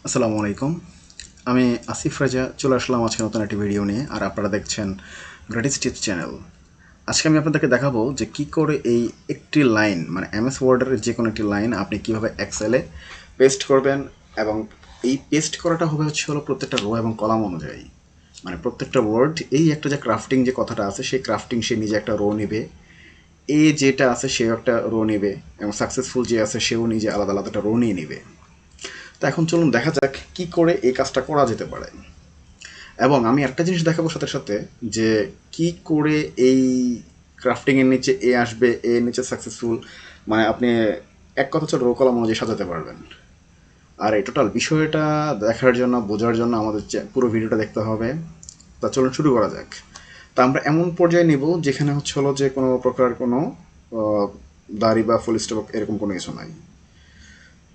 আসসালামু আলাইকুম। আমি আসিফ রাজা চলে আসলাম আজকে নতুন একটি ভিডিও নিয়ে, আর আপনারা দেখছেন গ্রেটিস টিপস চ্যানেল। আজকে আমি আপনাদেরকে দেখাবো যে কি করে এই একটি লাইন মানে এমএস ওয়ার্ডের যে কোনো একটি লাইন আপনি কিভাবে এক্সেলে পেস্ট করবেন, এবং এই পেস্ট করাটা হবে হলো প্রত্যেকটা রো এবং কলাম অনুযায়ী। মানে প্রত্যেকটা ওয়ার্ড এই একটা যে ক্রাফটিং যে কথাটা আছে সেই ক্রাফটিং সে নিজে একটা রো নেবে, এ যেটা আছে সেও একটা রো নেবে, এবং সাকসেসফুল যে আছে সেও নিজে আলাদা আলাদা একটা রো নিয়ে নেবে। তো এখন চলুন দেখা যাক কি করে এই কাজটা করা যেতে পারে। এবং আমি একটা জিনিস দেখাবো সাথে সাথে, যে কি করে এই ক্রাফটিং এর নিচে এ আসবে, এর নিচে সাকসেসফুল, মানে আপনি এক কথা হচ্ছে রো কলাম অনুযায়ী সাজাতে পারবেন। আর এই টোটাল বিষয়টা দেখার জন্য, বোঝার জন্য আমাদের পুরো ভিডিওটা দেখতে হবে। তা চলুন শুরু করা যাক। তা আমরা এমন পর্যায়ে নিব যেখানে হলো যে কোনো প্রকার কোনো দাড়ি বা ফুল স্টপ এরকম কোনো কিছু নাই।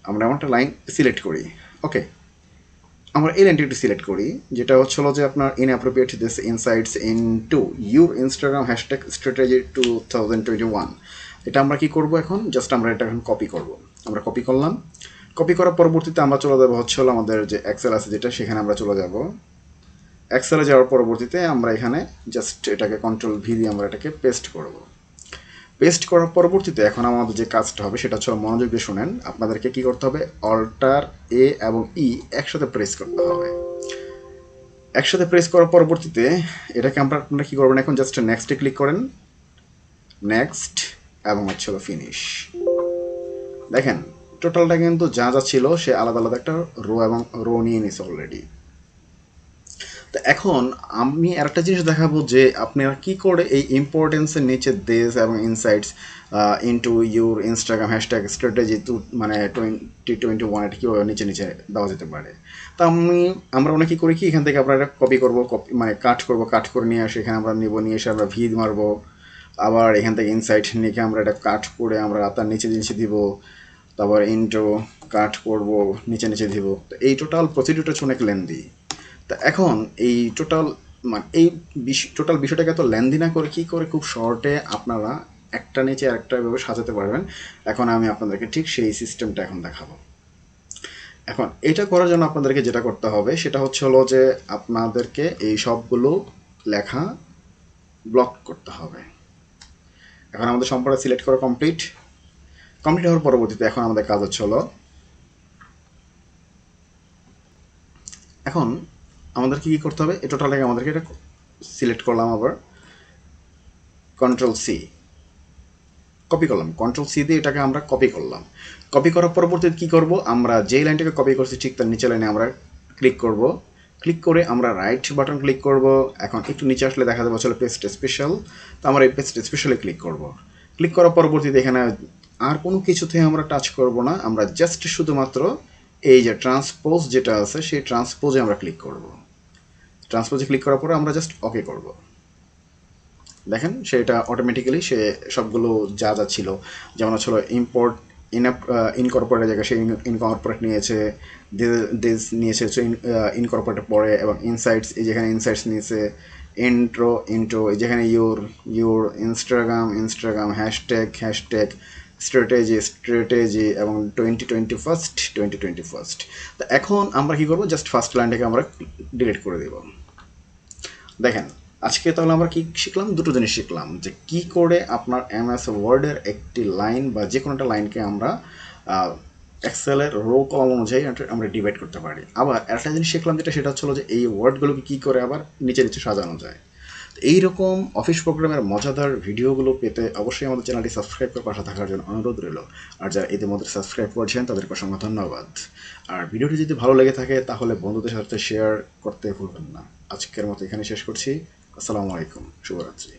আমরা এমন একটা লাইন সিলেক্ট করি। ওকে, আমরা এই লাইনটি একটু সিলেক্ট করি, যেটা হলো যে আপনার inappropriate this insights into your Instagram hashtag strategy 2021। এটা আমরা কি করব এখন, জাস্ট আমরা এটা এখন কপি করব। আমরা কপি করলাম। কপি করার পরবর্তীতে আমরা চলে যাবো হলো আমাদের যে এক্সেল আছে যেটা, সেখানে আমরা চলে যাব। এক্সেলে যাওয়ার পরবর্তীতে আমরা এখানে জাস্ট এটাকে কন্ট্রোল ভি দিয়ে আমরা এটাকে পেস্ট করব। পেস্ট করার পরবর্তীতে এখন আমাদের যে কাজটা হবে সেটা হচ্ছে, মনোযোগ দিয়ে শুনেন, আপনাদেরকে কি করতে হবে, অল্টার এ এবং ই একসাথে প্রেস করতে হবে। একসাথে প্রেস করার পরবর্তীতে এটাকে আপনারা কি করবেন, এখন জাস্ট নেক্সটে ক্লিক করেন, নেক্সট, এবং হলো ফিনিশ। দেখেন টোটালটা কিন্তু যা যা ছিল সে আলাদা আলাদা একটা রো এবং রো নিয়ে নিছে অলরেডি। তো এখন আমি আরেকটা জিনিস দেখাবো যে আপনারা কি করে এই ইম্পর্টেন্সের নিচে দেশ এবং insights into your Instagram hashtag strategy মানে 2021 এটা কীভাবে নিচে নিচে দেওয়া যেতে পারে। তো আমরা অনেক কী করি কি, এখান থেকে আমরা কপি করবো, কপি মানে কাট করে নিয়ে আসে এখানে আমরা নিব, নিয়ে এসে আমরা ভি মারবো, আবার এখান থেকে ইনসাইট নিয়ে আমরা এটা কাট করে আমরা তার নিচে নিচে দিব, তারপর ইনটু কাট করব, নিচে নিচে দিব। তো এই টোটাল প্রসিডিউরটা হচ্ছে অনেক লেন্দি। তা এখন এই টোটাল মানে এই টোটাল বিষয়টাকে এত লেন্দি না করে কি করে খুব শর্টে আপনারা একটা নিচে আরেকটা ভাবে সাজাতে পারবেন, এখন আমি আপনাদেরকে ঠিক সেই সিস্টেমটা এখন দেখাবো। এখন এটা করার জন্য আপনাদেরকে যেটা করতে হবে সেটা হলো যে আপনাদেরকে এই সবগুলো লেখা ব্লক করতে হবে। এখন আমাদের সম্পূর্ণ সিলেক্ট করা কমপ্লিট হওয়ার পরবর্তীতে এখন আমাদের কাজ হলো, এখন আমাদেরকে কী করতে হবে, এই টোটালটাকে আমাদেরকে এটা সিলেক্ট করলাম, আবার কন্ট্রোল সি কপি করলাম, কন্ট্রোল সি দিয়ে এটাকে আমরা কপি করলাম। কপি করার পরবর্তীতে কী করব, আমরা যেই লাইনটাকে কপি করছি ঠিক তার নিচে লাইনে আমরা ক্লিক করব। ক্লিক করে আমরা রাইট বাটন ক্লিক করব। এখন একটু নিচে আসলে দেখা যাবে হলো পেস্ট স্পেশাল। তো আমরা এই পেস্ট স্পেশালে ক্লিক করব। ক্লিক করার পরবর্তীতে এখানে আর কোনো কিছুতে আমরা টাচ করব না, আমরা জাস্ট শুধুমাত্র এই যে ট্রান্সপোজ যেটা আছে সেই ট্রান্সপোজে আমরা ক্লিক করব। ট্রান্সপোজে ক্লিক করার পরে আমরা জাস্ট ওকে করব। দেখেন সেটা অটোমেটিক্যালি সে সবগুলো যা যা ছিল, যেমন হলো ইম্পোর্ট ইনকর্পোরেটের জায়গায় সে ইনকর্পোরেট নিয়েছে, দিস নিয়েছে ইনকর্পোরেটের পরে, এবং ইনসাইটস এই যেখানে ইনসাইটস নিয়েছে, ইন্ট্রো এই যেখানে ইউর ইনস্টাগ্রাম হ্যাশট্যাগ স্ট্র্যাটেজি এবং 2021 তো এখন আমরা কি করবো, জাস্ট ফার্স্ট লাইনটাকে আমরা ডিলিট করে দেব। দেখেন আজকে তাহলে আমরা কি শিখলাম, দুটো জিনিস শিখলাম, যে কি করে আপনার এমএস ওয়ার্ডের একটি লাইন বা যে কোনো একটা লাইনকে আমরা এক্সেলের রো কলাম অনুযায়ী আমরা ডিভাইড করতে পারি। আবার একটা জিনিস শিখলাম যেটা, সেটা হলো যে এই ওয়ার্ডগুলোকে কী করে আবার নিচে নিচে সাজানো যায়। এইরকম অফিস প্রোগ্রামের মজাদার ভিডিওগুলো পেতে অবশ্যই আমাদের চ্যানেলটি সাবস্ক্রাইব করে পাশে থাকার জন্য অনুরোধ রইল। আর যারা ইতিমধ্যে সাবস্ক্রাইব করেছেন তাদেরকে অসংখ্য ধন্যবাদ। আর ভিডিওটি যদি ভালো লেগে থাকে তাহলে বন্ধুদের সাথে শেয়ার করতে ভুলবেন না। আজকের মতো এখানে শেষ করছি। আসসালামু আলাইকুম, শুভরাত্রি।